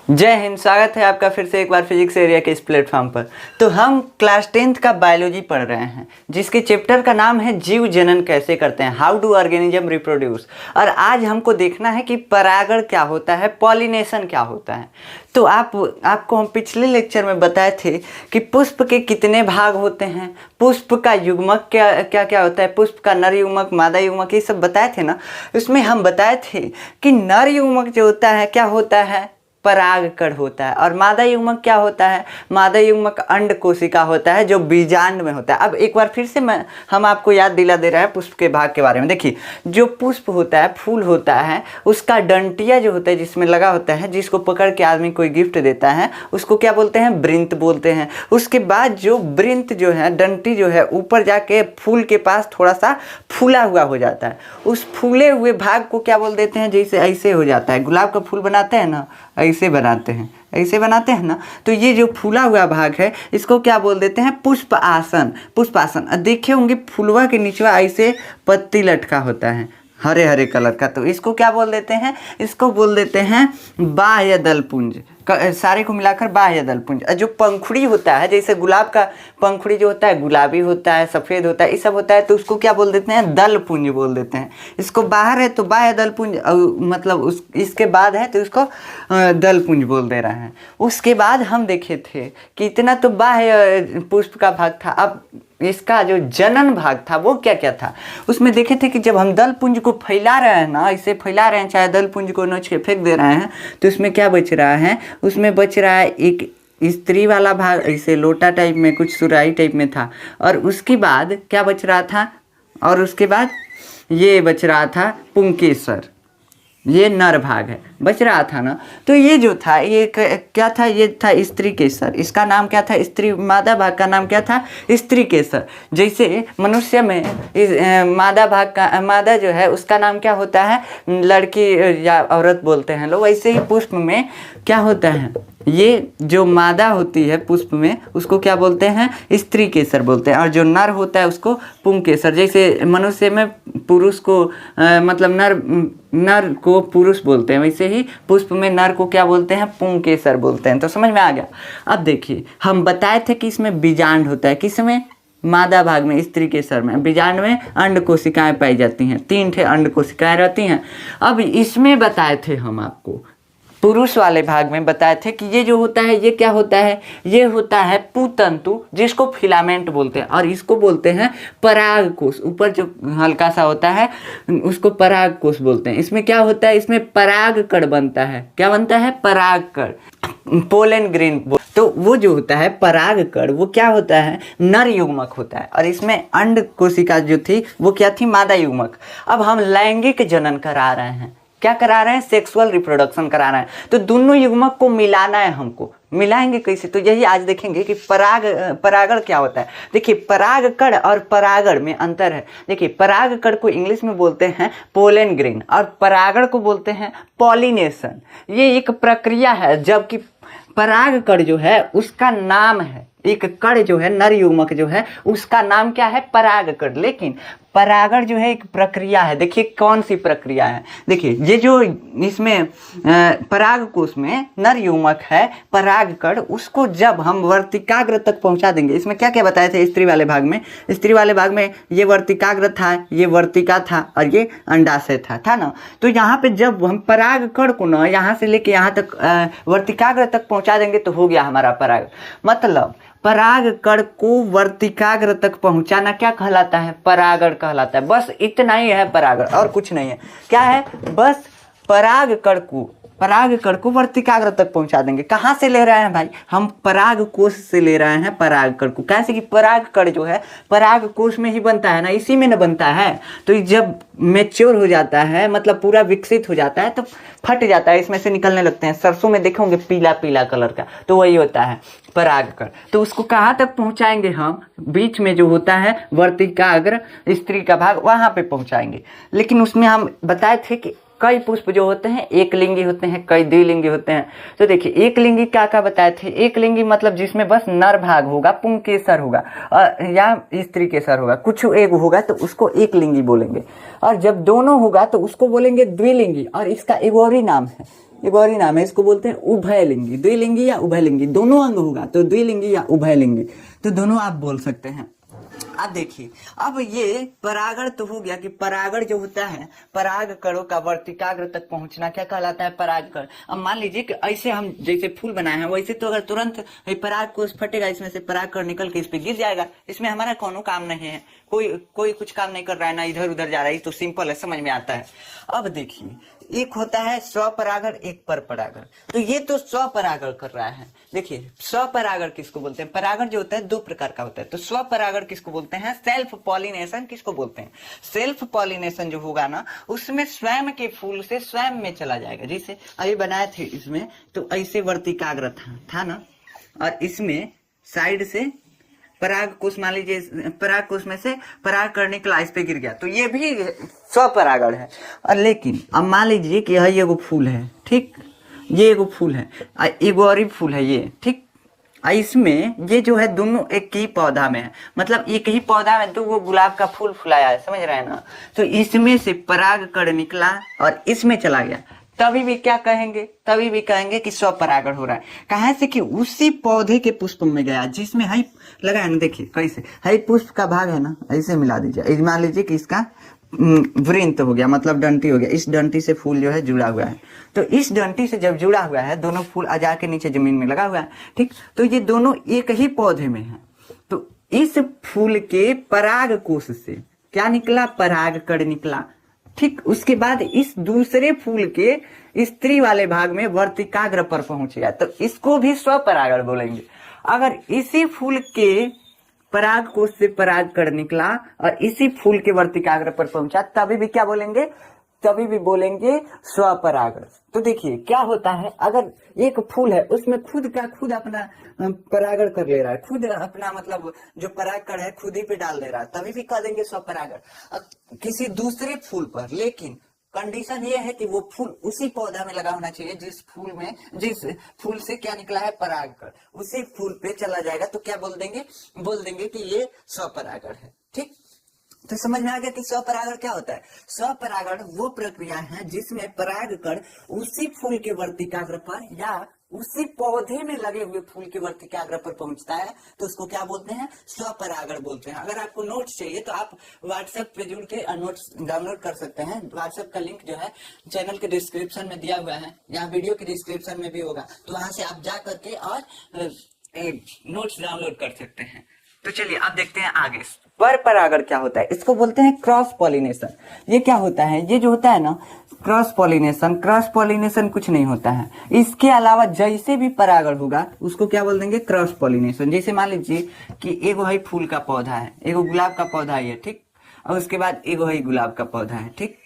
जय हिंद। स्वागत है आपका फिर से एक बार फिजिक्स एरिया के इस प्लेटफॉर्म पर। तो हम क्लास 10th का बायोलॉजी पढ़ रहे हैं जिसके चैप्टर का नाम है जीव जनन कैसे करते हैं, हाउ डू ऑर्गेनिज्म रिप्रोड्यूस। और आज हमको देखना है कि परागण क्या होता है, पॉलिनेशन क्या होता है। तो आपको हम पिछले लेक्चर में बताए थे कि पुष्प के कितने भाग होते हैं, पुष्प का युग्मक क्या क्या क्या होता है, पुष्प का नर युग्मक, मादा युग्मक, ये सब बताए थे ना। उसमें हम बताए थे कि नर युग्मक जो होता है क्या होता है, परागकण होता है। और मादा युग्मक क्या होता है, मादा युग्मक अंड कोशिका होता है जो बीजांड में होता है। अब एक बार फिर से हम आपको याद दिला दे रहे हैं पुष्प के भाग के बारे में। देखिए, जो पुष्प होता है, फूल होता है, उसका डंटिया जो होता है जिसमें लगा होता है, जिसको पकड़ के आदमी कोई गिफ्ट देता है, उसको क्या बोलते हैं, वृंत बोलते हैं। उसके बाद जो वृंत जो है, डंटी जो है, ऊपर जाके फूल के पास थोड़ा सा फूला हुआ हो जाता है। उस फूले हुए भाग को क्या बोल देते हैं, जैसे ऐसे हो जाता है, गुलाब का फूल बनाते हैं ना, ऐसे बनाते हैं ना। तो ये जो फूला हुआ भाग है इसको क्या बोल देते हैं, पुष्प आसन। पुष्प आसन देखे होंगे, फुलवा के नीचे ऐसे पत्ती लटका होता है हरे हरे कलर का, तो इसको क्या बोल देते हैं, इसको बोल देते हैं बाह्य दलपुंज। सारे को मिलाकर बाह्य दलपुंज। जो पंखुड़ी होता है, जैसे गुलाब का पंखुड़ी जो होता है गुलाबी होता है, सफ़ेद होता है, ये सब होता है, तो उसको क्या बोल देते हैं, दलपुंज बोल देते हैं। इसको बाहर है तो बाह्य दलपुंज, मतलब इसके बाद है तो इसको दलपुंज बोल दे रहे हैं। उसके बाद हम देखे थे कि इतना तो बाह्य पुष्प का भाग था। अब इसका जो जनन भाग था वो क्या क्या था, उसमें देखे थे कि जब हम दलपुंज को फैला रहे हैं ना, इसे फैला रहे हैं, चाहे दलपुंज को नोच के फेंक दे रहे हैं, तो इसमें क्या बच रहा है, उसमें बच रहा है एक स्त्री वाला भाग, ऐसे लोटा टाइप में, कुछ सुराही टाइप में था। और उसके बाद क्या बच रहा था, और उसके बाद ये बच रहा था पुंकेसर, ये नर भाग है, बच रहा था ना। तो ये जो था ये क्या था, ये था स्त्री केसर। इसका नाम क्या था, स्त्री, मादा भाग का नाम क्या था, स्त्री केसर। जैसे मनुष्य में इस मादा भाग का, मादा जो है उसका नाम क्या होता है, लड़की या औरत बोलते हैं लोग। वैसे ही पुष्प में क्या होता है, ये जो मादा होती है पुष्प में उसको क्या बोलते हैं, स्त्री केसर बोलते हैं। और जो नर होता है उसको पुंकेसर। जैसे मनुष्य में पुरुष को मतलब नर को पुरुष बोलते हैं, वैसे ही पुष्प में नर को क्या बोलते हैं, पुंकेसर बोलते हैं। तो समझ में आ गया। अब देखिए, हम बताए थे कि इसमें बीजांड होता है, किसमें, मादा भाग में, स्त्री केसर में। बीजांड में अंड कोशिकाएं पाई जाती हैं, 3 ठे अंड कोशिकाएं रहती हैं। अब इसमें बताए थे हम आपको, पुरुष वाले भाग में बताए थे कि ये जो होता है ये क्या होता है, ये होता है पुतंतु, जिसको फिलामेंट बोलते हैं। और इसको बोलते हैं परागकोश। ऊपर जो हल्का सा होता है उसको परागकोश बोलते हैं। इसमें क्या होता है, इसमें परागकण बनता है। क्या बनता है, परागकण, पोलन ग्रेन। तो वो जो होता है परागकण, वो क्या होता है, नर युग्मक होता है। और इसमें अंड कोशिका जो थी वो क्या थी, मादा युग्मक। अब हम लैंगिक जनन करा रहे हैं, क्या करा रहे हैं, सेक्सुअल रिप्रोडक्शन करा रहे हैं। तो दोनों युग्मक को मिलाना है हमको। मिलाएंगे कैसे, तो यही आज देखेंगे कि परागण क्या होता है। देखिए, परागकण और परागण में अंतर है। देखिए, परागकण को इंग्लिश में बोलते हैं पोलन ग्रेन और परागण को बोलते हैं पॉलिनेशन। ये एक प्रक्रिया है, जबकि परागकण जो है उसका नाम है, एक कण जो है, नर युग्मक जो है, उसका नाम क्या है, परागकण। लेकिन परागण जो है एक प्रक्रिया है। देखिए कौन सी प्रक्रिया है, देखिए ये जो इसमें परागकोश में नर युग्मक है, परागकण, उसको जब हम वर्तिकाग्र तक पहुंचा देंगे। इसमें क्या क्या बताए थे, स्त्री वाले भाग में, स्त्री वाले भाग में ये वर्तिकाग्र था, ये वर्तिका था और ये अंडाशय था ना। तो यहाँ पे जब हम परागकण को ना यहाँ से लेके यहाँ तक वर्तिकाग्र तक पहुंचा देंगे तो हो गया हमारा पराग। मतलब परागकण को वर्तिकाग्र तक पहुंचाना क्या कहलाता है, परागण कहलाता है। बस इतना ही है परागण, और कुछ नहीं है। क्या है, बस परागकण को वर्तिकाग्र तक पहुंचा देंगे। कहाँ से ले रहे हैं भाई, हम परागकोश से ले रहे हैं परागकण को। कैसे कि परागकण जो है परागकोश में ही बनता है ना, इसी में न बनता है। तो जब मैच्योर हो जाता है, मतलब पूरा विकसित हो जाता है, तो फट जाता है, इसमें से निकलने लगते हैं। सरसों में देखोगे पीला पीला कलर का, तो वही होता है परागकण। तो उसको कहाँ तक पहुँचाएंगे हम, बीच में जो होता है वर्तिकाग्र, स्त्री का भाग, वहाँ पे पहुँचाएंगे। लेकिन उसमें हम बताए थे कि कई पुष्प जो होते हैं एक लिंगी होते हैं, कई द्विलिंगी होते हैं। तो देखिए, एक लिंगी क्या क्या बताए थे, एक लिंगी मतलब जिसमें बस नर भाग होगा, पुंकेसर होगा या स्त्री केसर होगा, कुछ एक होगा तो उसको एक लिंगी बोलेंगे। और जब दोनों होगा तो उसको बोलेंगे द्विलिंगी। और इसका एक और ही नाम है, एक और ही नाम है, इसको बोलते हैं उभयलिंगी। द्विलिंगी या उभयलिंगी दोनों अंग होगा तो द्विलिंगी या उभयलिंगी, तो दोनों आप बोल सकते हैं। अब देखिए, अब ये परागण तो हो गया कि परागण जो होता है, पराग कणों का वर्तिकाग्र तक पहुंचना क्या कहलाता है? परागकण। अब मान लीजिए कि ऐसे हम जैसे फूल बनाए हैं वैसे तो अगर तुरंत पराग कोष फटेगा, इसमें से पराग कण निकल के इस पे गिर जाएगा, इसमें हमारा कोनो काम नहीं है, कोई कुछ काम नहीं कर रहा है, ना इधर उधर जा रहा है, तो सिंपल है, समझ में आता है। अब देखिए, एक होता है स्वपरागण, एक परपरागण। तो ये तो स्वपरागण कर रहा है। देखिए, स्वपरागण किसको बोलते हैं? परागण जो होता है दो प्रकार का होता है। तो स्वपरागण किसको बोलते हैं? सेल्फ पॉलिनेशन किसको बोलते हैं? सेल्फ पॉलिनेशन जो होगा ना, उसमें स्वयं के फूल से स्वयं में चला जाएगा। जैसे अभी बनाए थे इसमें, तो ऐसे वर्तिकाग्र था ना, और इसमें साइड से पराग कोष, मान लीजिए पराग कोष में से पराग कण निकला, इस पे गिर गया, तो ये भी स्वपरागण है। और लेकिन अब मान लीजिए कि यह एगो फूल है, ठीक, ये एगो फूल है, एगो और फूल है ये, ठीक, इसमें ये जो है दोनों एक ही पौधा में है, मतलब एक ही पौधा में दो गुलाब का फूल फुलाया है, समझ रहे हैं ना। तो इसमें से पराग कण निकला और इसमें चला गया, तभी भी क्या कहेंगे? तभी भी कहेंगे कि स्वपरागण हो रहा है। कहाँ से? कि उसी पौधे के पुष्प में गया जिसमें हई लगा है ना। देखिए कैसे हई पुष्प का भाग है ना, ऐसे मिला दीजिए। मान लीजिए कि इसका वृंत हो गया, मतलब डंटी हो गया, इस डंटी से फूल जो है जुड़ा हुआ है। तो इस डंटी से जब जुड़ा हुआ है, दोनों फूल आ के नीचे जमीन में लगा हुआ है, ठीक। तो ये दोनों एक ही पौधे में है। तो इस फूल के पराग कोष से क्या निकला? पराग कण निकला, ठीक। उसके बाद इस दूसरे फूल के स्त्री वाले भाग में वर्तिकाग्र पर पहुंच गया, तो इसको भी स्वपरागण बोलेंगे। अगर इसी फूल के पराग कोष से पराग कण निकला और इसी फूल के वर्तिकाग्र पर पहुंचा, तभी भी क्या बोलेंगे? तभी भी बोलेंगे स्वपरागण। तो देखिए क्या होता है, अगर एक फूल है उसमें खुद का खुद अपना परागण कर ले रहा है, खुद अपना मतलब जो पराग कण है खुद ही पे डाल दे रहा है, तभी भी कह देंगे स्वपरागण। किसी दूसरे फूल पर, लेकिन कंडीशन ये है कि वो फूल उसी पौधा में लगा होना चाहिए जिस फूल से क्या निकला है? परागकण, उसी फूल पे चला जाएगा, तो क्या बोल देंगे कि ये स्वपरागण है, ठीक। तो समझ में आ गया कि स्वपरागण क्या होता है? स्वपरागण वो प्रक्रिया है जिसमें परागकण उसी फूल के वर्तिकाग्र पर या उसी पौधे में लगे हुए फूल के वर्तिकाग्र पर पहुंचता है, तो उसको क्या बोलते हैं? स्वपरागण बोलते हैं। अगर आपको नोट्स चाहिए तो आप व्हाट्सएप पे जुड़ के नोट्स डाउनलोड कर सकते हैं। व्हाट्सएप का लिंक जो है चैनल के डिस्क्रिप्शन में दिया हुआ है, या वीडियो के डिस्क्रिप्शन में भी होगा, तो वहां से आप जा करके और नोट्स डाउनलोड कर सकते हैं। तो चलिए अब देखते हैं आगे। परपरागण क्या होता है? इसको बोलते हैं क्रॉस पॉलिनेशन। ये क्या होता है? ये जो होता है ना क्रॉस पॉलिनेशन कुछ नहीं होता है। इसके अलावा जैसे भी परागण होगा उसको क्या बोल देंगे? Cross pollination. जैसे मान लीजिए कि एगो है फूल का पौधा है, एगो गुलाब का पौधा है, ठीक, और उसके बाद एगो है गुलाब का पौधा है, ठीक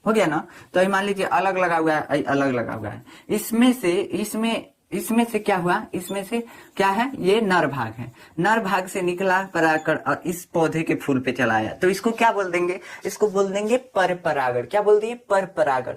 हो गया ना। तो मान लीजिए अलग लगा हुआ है, अलग लगा हुआ है, इसमें से क्या हुआ? इसमें से क्या है? ये नर भाग है, नर भाग से निकला परागकण और इस पौधे के फूल पे चला आया, तो इसको क्या बोल देंगे? इसको बोल देंगे परपरागण। क्या बोल दिए? परपरागण।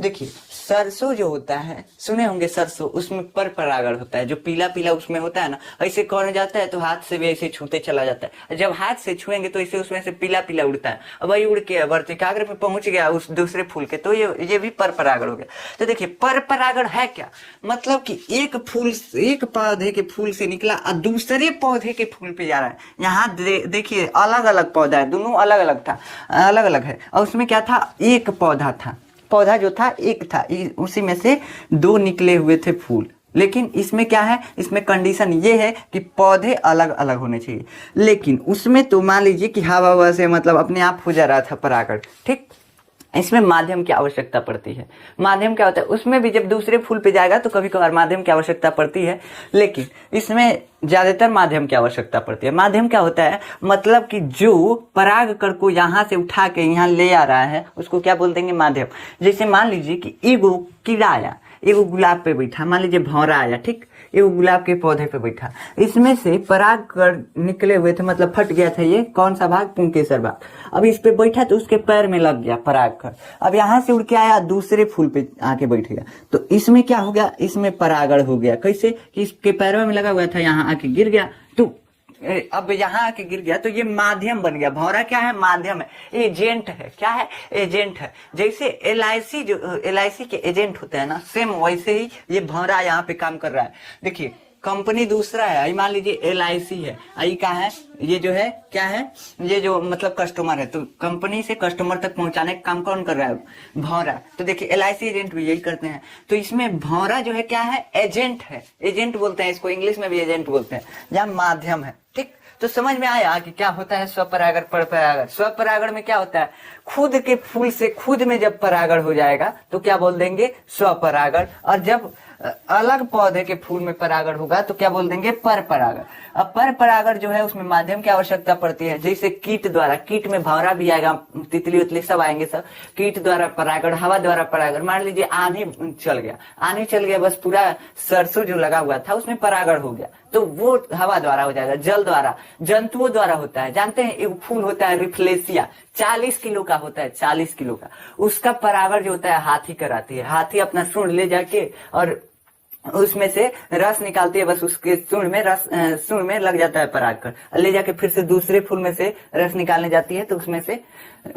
देखिए सरसों जो होता है, सुने होंगे सरसों, उसमें परपरागण होता है, जो पीला पीला उसमें होता है ना, ऐसे कौन जाता है तो हाथ से भी ऐसे छूते चला जाता है। जब हाथ से छुएंगे तो इसे उसमें से पीला पीला उड़ता है, अब वही उड़ के वर्तिकाग्र पे पहुंच गया उस दूसरे फूल के, तो ये भी परपरागण हो गया। तो देखिए परपरागण है क्या? मतलब कि एक पौधे के फूल से निकला और दूसरे पौधे के फूल पे जा रहा है। यहाँ देखिए अलग अलग पौधा है, दोनों अलग अलग है, और उसमें क्या था? एक पौधा जो था एक था, उसी में से दो निकले हुए थे फूल। लेकिन इसमें क्या है? इसमें कंडीशन ये है कि पौधे अलग अलग होने चाहिए। लेकिन उसमें तो मान लीजिए कि हवा से मतलब अपने आप हो जा रहा था परागण, ठीक। इसमें माध्यम की आवश्यकता पड़ती है। माध्यम क्या होता है? उसमें भी जब दूसरे फूल पे जाएगा तो कभी कभार माध्यम की आवश्यकता पड़ती है, लेकिन इसमें ज्यादातर माध्यम की आवश्यकता पड़ती है। माध्यम क्या होता है? मतलब कि जो परागकण को यहाँ से उठा के यहाँ ले आ रहा है उसको क्या बोल देंगे? माध्यम। जैसे मान लीजिए कि एगो कीड़ा आया, एगो गुलाब पे बैठा, मान लीजिए भौरा आया, ठीक, एगो गुलाब के पौधे पे बैठा, इसमें से परागकण निकले हुए थे, मतलब फट गया था ये कौन सा भाग? पुंकेसर भाग। अब इस पे बैठा तो उसके पैर में लग गया परागकण, अब यहाँ से उड़ के आया दूसरे फूल पे आके बैठ गया, तो इसमें क्या हो गया? इसमें परागण हो गया। कैसे? कि इसके पैरों में लगा हुआ था, यहाँ आके गिर गया, तो अब यहाँ आके गिर गया तो ये माध्यम बन गया। भौरा क्या है? माध्यम है, एजेंट है। क्या है? एजेंट है। जैसे LIC जो LIC के एजेंट होते हैं ना, सेम वैसे ही ये भौरा यहाँ पे काम कर रहा है। देखिए कंपनी दूसरा है, आई मान लीजिए LIC है, आई का है, ये जो है क्या है, ये जो मतलब कस्टमर है, तो कंपनी से कस्टमर तक पहुंचाने का काम कौन कर रहा है? भौरा। तो देखिए LIC एजेंट भी यही करते हैं। तो इसमें भौरा जो है क्या है? एजेंट है, एजेंट बोलते हैं इसको, इंग्लिश में भी एजेंट बोलते हैं, जहाँ माध्यम है। ठीक, तो समझ में आया कि क्या होता है स्वपरागण परपरागण। स्वपरागण में क्या होता है? खुद के फूल से खुद में जब परागण हो जाएगा तो क्या बोल देंगे? स्वपरागण। और जब अलग पौधे के फूल में परागण होगा तो क्या बोल देंगे? पर परागण। अब पर परागण जो है उसमें माध्यम की आवश्यकता पड़ती है, जैसे कीट द्वारा, कीट में भौरा भी आएगा, तितली उतली सब आएंगे, सब कीट द्वारा परागण, हवा द्वारा परागण। मान लीजिए आंधी चल गया, आंधी चल गया, बस पूरा सरसों जो लगा हुआ था उसमें परागण हो गया, तो वो हवा द्वारा हो जाएगा। जल द्वारा, जंतुओं द्वारा होता है। जानते हैं एक फूल होता है रिफ्लेसिया, 40 किलो का होता है, 40 किलो का, उसका परागण जो होता है हाथी कराती है। हाथी अपना सूंड ले जाके और उसमें से रस निकालती है, बस उसके सूंड में रस, सूंड में लग जाता है परागकण, ले जाके फिर से दूसरे फूल में से रस निकालने जाती है तो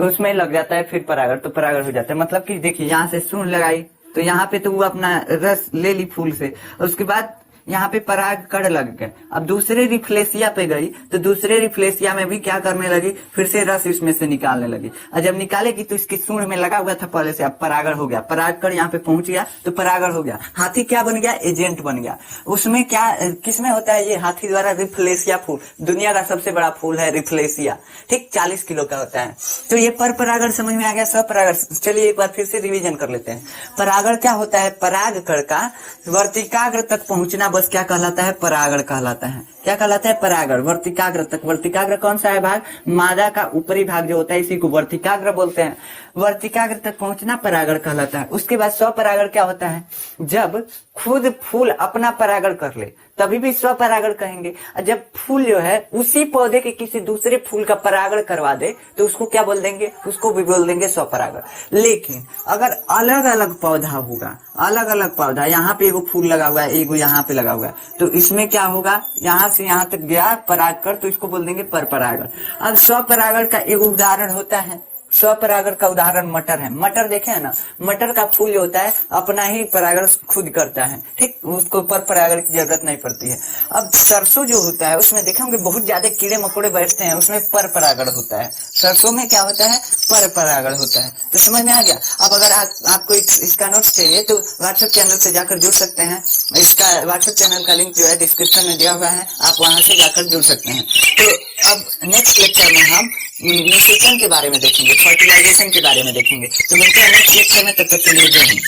उसमें लग जाता है फिर परागण, तो परागण हो जाता है। मतलब कि देखिए यहाँ से सूंड लगाई तो यहाँ पे तो वो अपना रस ले ली फूल से, उसके बाद यहाँ पे परागकण लग गए। अब दूसरे रिफ्लेसिया पे गई तो दूसरे रिफ्लेसिया में भी क्या करने लगी? फिर से रस इसमें से निकालने लगी, और जब निकालेगी तो इसकी सूंड में लगा हुआ था पहले से, अब परागण हो गया, परागकण यहाँ पे पहुंच गया तो परागण हो गया। हाथी क्या बन गया? एजेंट बन गया। उसमें क्या, किसमें होता है ये? हाथी द्वारा रिफ्लेसिया फूल, दुनिया का सबसे बड़ा फूल है रिफ्लेसिया, ठीक, 40 किलो का होता है। तो ये पर परागण समझ में आ गया, स्वपरागण। चलिए एक बार फिर से रिविजन कर लेते हैं। परागण क्या होता है? परागकण का वर्तिकाग्र तक पहुंचना बस क्या कहलाता है? परागण कहलाता है। क्या कहलाता है? परागण। वर्तिकाग्र तक, वर्तिकाग्र कौन सा है भाग? मादा का ऊपरी भाग जो होता है इसी को वर्तिकाग्र बोलते हैं। वर्तिकाग्र तक पहुंचना परागण कहलाता है। उसके बाद स्वपरागण क्या होता है? जब खुद फूल अपना परागण कर ले तभी भी स्वपरागण कहेंगे। जब फूल जो है उसी पौधे के किसी दूसरे फूल का परागण करवा दे तो उसको क्या बोल देंगे? उसको भी बोल देंगे स्वपरागण। लेकिन अगर अलग अलग पौधा होगा, अलग अलग पौधा, यहाँ पे एगो फूल लगा हुआ है, एगो यहाँ पे लगा हुआ है, तो इसमें क्या होगा? यहाँ से यहाँ तक गया परागकण, तो इसको बोल देंगे पर परागण। अब स्वपरागण का एक उदाहरण होता है, स्वपरागण का उदाहरण मटर है। मटर देखे है ना, मटर का फूल जो होता है अपना ही परागण खुद करता है, ठीक, उसको पर परागण की जरूरत नहीं पड़ती है। अब सरसों जो होता है उसमें देखे होंगे बहुत ज्यादा कीड़े मकोड़े बैठते हैं, उसमें पर परागण होता है। सरसों में क्या होता है? पर परागण होता है। तो समझ में आ गया। अब अगर आपको इसका नोट चाहिए तो व्हाट्सएप चैनल से जाकर जुड़ सकते हैं। इसका व्हाट्सएप चैनल का लिंक जो है डिस्क्रिप्शन में दिया हुआ है, आप वहां से जाकर जुड़ सकते हैं। तो अब नेक्स्ट लेक्चर में हम निषेचन के बारे में देखेंगे, फर्टिलाइजेशन के बारे में देखेंगे। तो मिलते हैं नेक्स्ट लेक्चर में, तब तक के लिए जय हिंद।